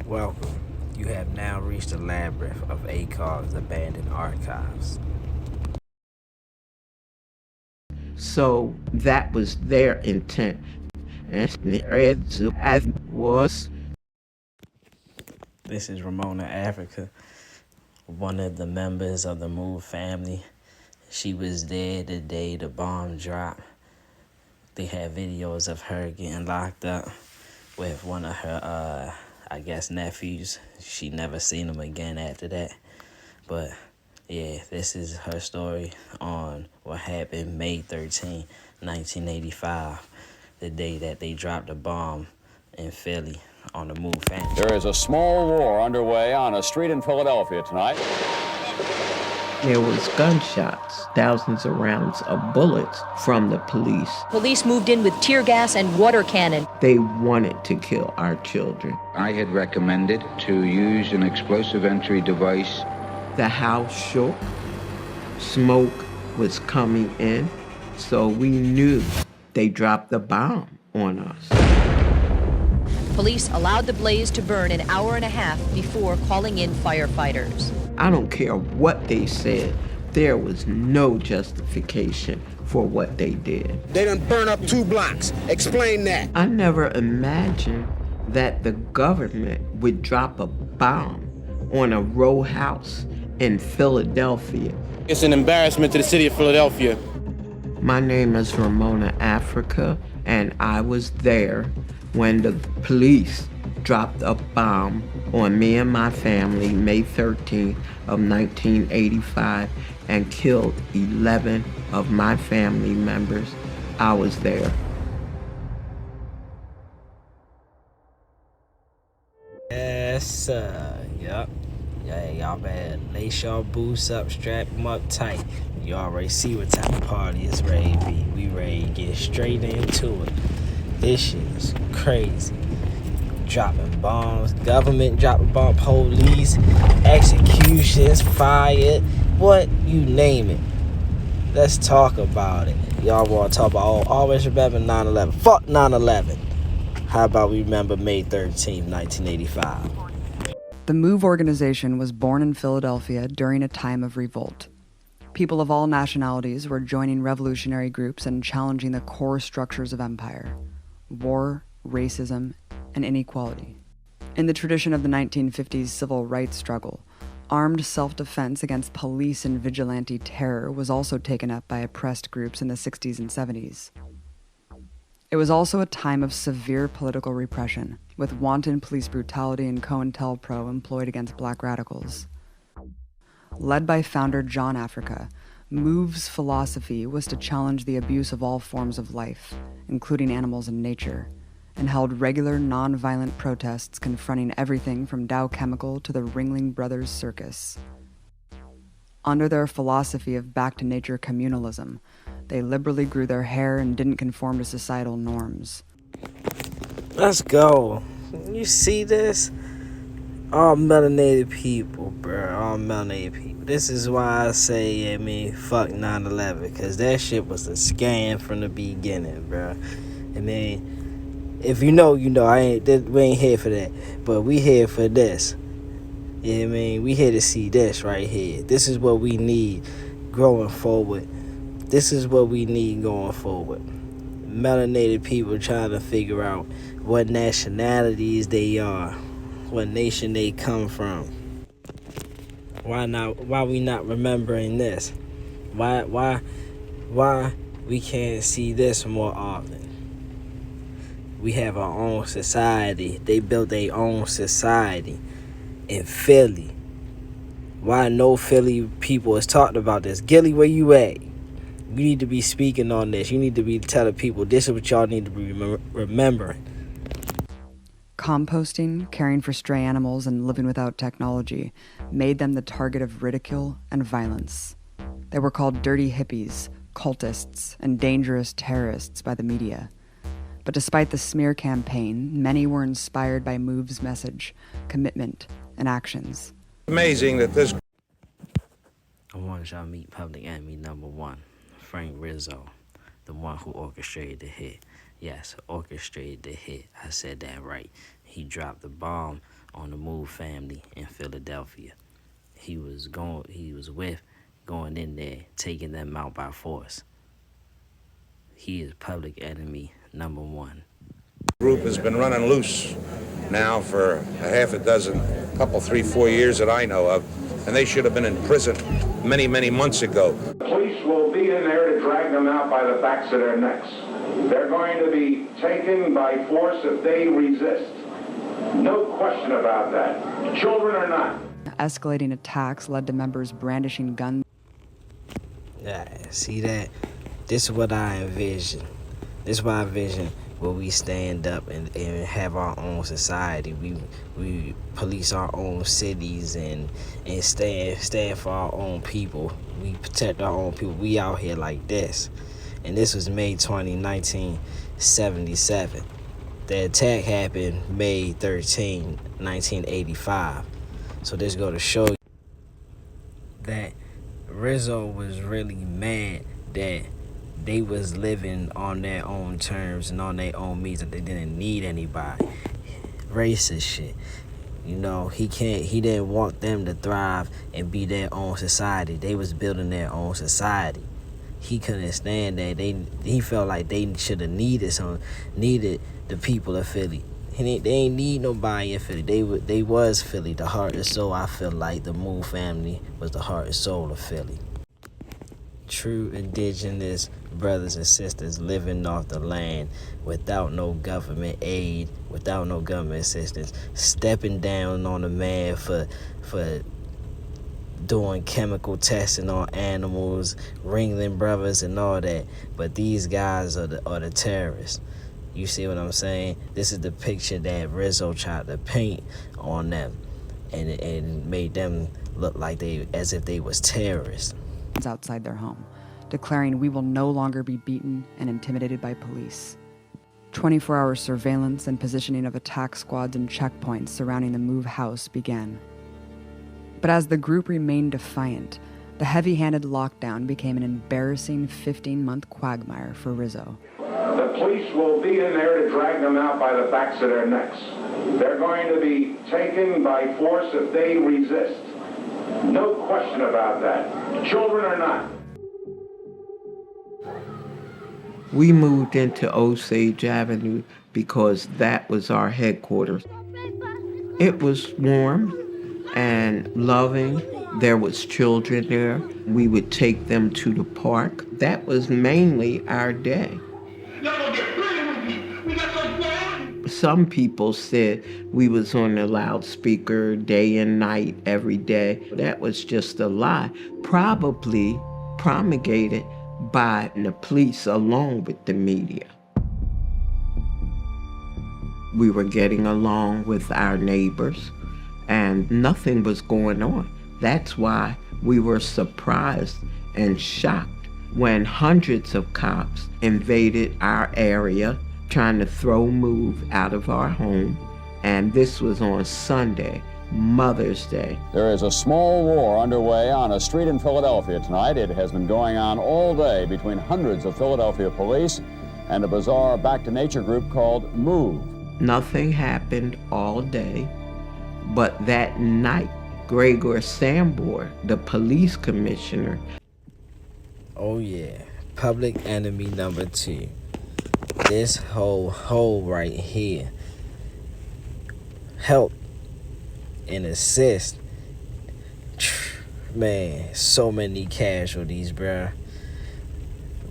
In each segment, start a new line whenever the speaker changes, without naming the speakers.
Welcome. You have now reached the labyrinth of ACOG's abandoned archives.
So that was their intent. And as was.
This is Ramona Africa, one of the members of the Move family. She was there the day the bomb dropped. They had videos of her getting locked up with one of her, nephews. She never seen him again after that. But yeah, this is her story on what happened May 13, 1985, the day that they dropped a bomb in Philly on the Move family.
There is a small war underway on a street in Philadelphia tonight.
There was gunshots, thousands of rounds of bullets from the police.
Police moved in with tear gas and water cannon.
They wanted to kill our children.
I had recommended to use an explosive entry device.
The house shook. Smoke was coming in, so we knew they dropped the bomb on us.
Police allowed the blaze to burn an hour and a half before calling in firefighters.
I don't care what they said. There was no justification for what they did.
They done burn up 2 blocks. Explain that.
I never imagined that the government would drop a bomb on a row house in Philadelphia.
It's an embarrassment to the city of Philadelphia.
My name is Ramona Africa, and I was there when the police dropped a bomb on me and my family May 13th of 1985 and killed 11 of my family members. I was there.
Yes, sir. Yup. Yeah, y'all better lace y'all boots up, strap them up tight. You already see what type of party it's ready to be. We ready to get straight into it. This shit is crazy. Dropping bombs, government dropping bombs, police, executions, fired, what, you name it. Let's talk about it. Y'all want to talk about, always remember 9/11. Fuck 9/11. How about we remember May 13th, 1985?
The MOVE organization was born in Philadelphia during a time of revolt. People of all nationalities were joining revolutionary groups and challenging the core structures of empire: war, racism, and inequality. In the tradition of the 1950s civil rights struggle, armed self-defense against police and vigilante terror was also taken up by oppressed groups in the 60s and 70s. It was also a time of severe political repression, with wanton police brutality and COINTELPRO employed against black radicals. Led by founder John Africa, MOVE's philosophy was to challenge the abuse of all forms of life, including animals and nature, and held regular non-violent protests confronting everything from Dow Chemical to the Ringling Brothers Circus. Under their philosophy of back-to-nature communalism, they liberally grew their hair and didn't conform to societal norms.
Let's go. You see this? All melanated people, bro. All melanated people. This is why I say, fuck 9/11, because that shit was a scam from the beginning, bro. If you know, you know. We ain't here for that, but we here for this. We here to see this right here. This is what we need going forward. This is what we need going forward. Melanated people trying to figure out what nationalities they are, what nation they come from. Why we not remembering this? Why we can't see this more often? We have our own society. They built their own society in Philly. Why no Philly people is talking about this? Gilly, where you at? You need to be speaking on this. You need to be telling people this is what y'all need to be remembering.
Composting, caring for stray animals, and living without technology made them the target of ridicule and violence. They were called dirty hippies, cultists, and dangerous terrorists by the media. But despite the smear campaign, many were inspired by MOVE's message, commitment, and actions.
Amazing that this.
I want y'all to meet public enemy number 1, Frank Rizzo, the one who orchestrated the hit. Yes, orchestrated the hit. I said that right. He dropped the bomb on the Move family in Philadelphia. He was going in there, taking them out by force. He is public enemy number one.
Group has been running loose now for a half a dozen, couple, 3-4 years that I know of, and they should have been in prison many, many months ago.
Police will be in there to drag them out by the backs of their necks. They're going to be taken by force if they resist. No question about that. Children or not.
Escalating attacks led to members brandishing guns.
Yeah, see that? This is what I envision. This is what I envision where we stand up and have our own society. We police our own cities and stand for our own people. We protect our own people. We out here like this. And this was May 20, 1977. The attack happened May 13, 1985. So this go to show you that Rizzo was really mad that they was living on their own terms and on their own means, that they didn't need anybody. Racist shit. You know, he didn't want them to thrive and be their own society. They was building their own society. He couldn't stand that. He felt like they should have needed the people of Philly. They ain't need nobody in Philly. They was Philly, the heart and soul. I feel like the Move family was the heart and soul of Philly. True indigenous brothers and sisters living off the land without no government aid, without no government assistance, stepping down on a man for doing chemical testing on animals, Ringling Brothers and all that. But these guys are the terrorists. You see what I'm saying? This is the picture that Rizzo tried to paint on them, and it made them look like as if they was terrorists.
Outside their home, declaring we will no longer be beaten and intimidated by police. 24-hour surveillance and positioning of attack squads and checkpoints surrounding the Move house began. But as the group remained defiant, the heavy-handed lockdown became an embarrassing 15-month quagmire for Rizzo.
The police will be in there to drag them out by the backs of their necks. They're going to be taken by force if they resist. No question about that. Children or not.
We moved into Osage Avenue because that was our headquarters. It was warm and loving. There was children there. We would take them to the park. That was mainly our day. Some people said we was on the loudspeaker day and night, every day. That was just a lie, probably promulgated by the police along with the media. We were getting along with our neighbors and nothing was going on. That's why we were surprised and shocked when hundreds of cops invaded our area trying to throw Move out of our home. And this was on Sunday, Mother's Day.
There is a small war underway on a street in Philadelphia tonight. It has been going on all day between hundreds of Philadelphia police and a bizarre back-to-nature group called Move.
Nothing happened all day, but that night, Gregor Sambor, the police commissioner.
Oh yeah, public enemy number 2. This whole right here help and assist. Man, so many casualties, bruh.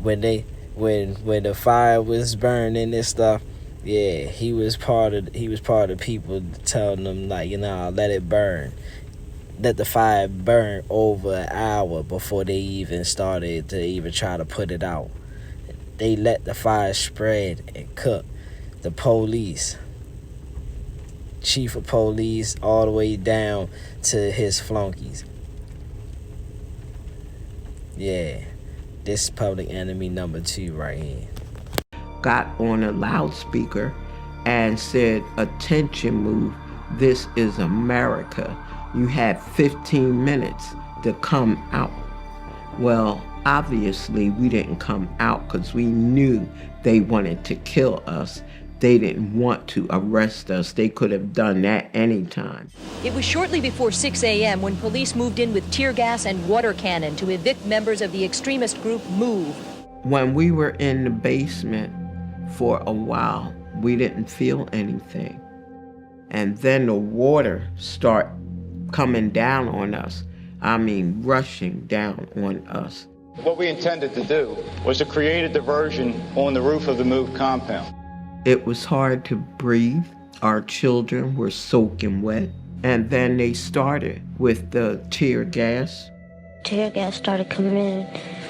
When the fire was burning and stuff, yeah, he was part of the people telling them, like, you know, let it burn. Let the fire burn over an hour before they even started to even try to put it out. They let the fire spread and cook. The police, chief of police, all the way down to his flunkies. Yeah, this is public enemy number 2 right here.
Got on a loudspeaker and said, "Attention, Move, this is America. You have 15 minutes to come out." Well, obviously we didn't come out because we knew they wanted to kill us. They didn't want to arrest us. They could have done that anytime.
It was shortly before 6 a.m. when police moved in with tear gas and water cannon to evict members of the extremist group MOVE.
When we were in the basement for a while, we didn't feel anything. And then the water started coming down on us. I mean, rushing down on us.
What we intended to do was to create a diversion on the roof of the MOVE compound.
It was hard to breathe. Our children were soaking wet. And then they started with the tear gas.
Tear gas started coming in.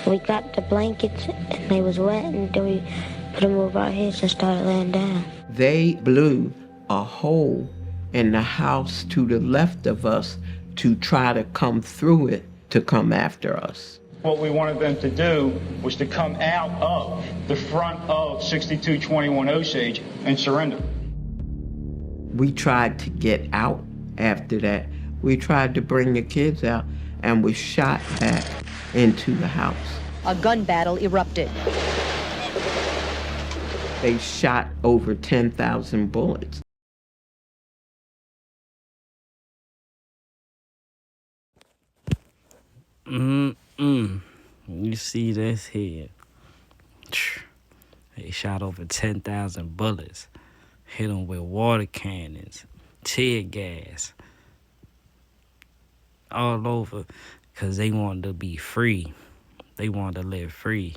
We got the blankets and they was wet, and then we put them over our heads and started laying down.
They blew a hole in the house to the left of us to try to come through it to come after us.
What we wanted them to do was to come out of the front of 6221 Osage and surrender.
We tried to get out after that. We tried to bring the kids out and was shot back into the house.
A gun battle erupted.
They shot over 10,000 bullets.
You see this here? They shot over 10,000 bullets. Hit them with water cannons, tear gas, all over, because they wanted to be free. They wanted to live free.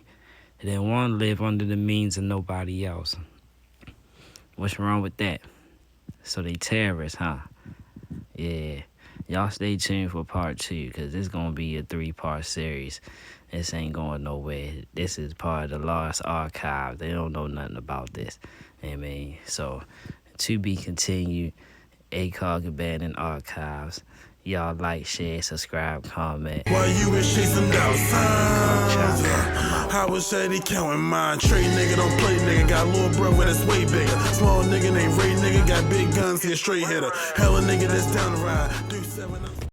They didn't want to live under the means of nobody else. What's wrong with that? So they terrorists, huh? Yeah. Y'all stay tuned for part 2, because this is going to be a 3-part series. This ain't going nowhere. This is part of the Lost Archive. They don't know nothing about this. I mean, so to be continued, ACOG Abandoned Archives. Y'all like, share, subscribe, comment.
While you was chasing down signs, I was steady counting mine. Trade nigga, don't play nigga. Got a little brother that's way bigger. Small nigga named Ray nigga. Got big guns, he a straight hitter. Hella nigga that's down the ride. Do 7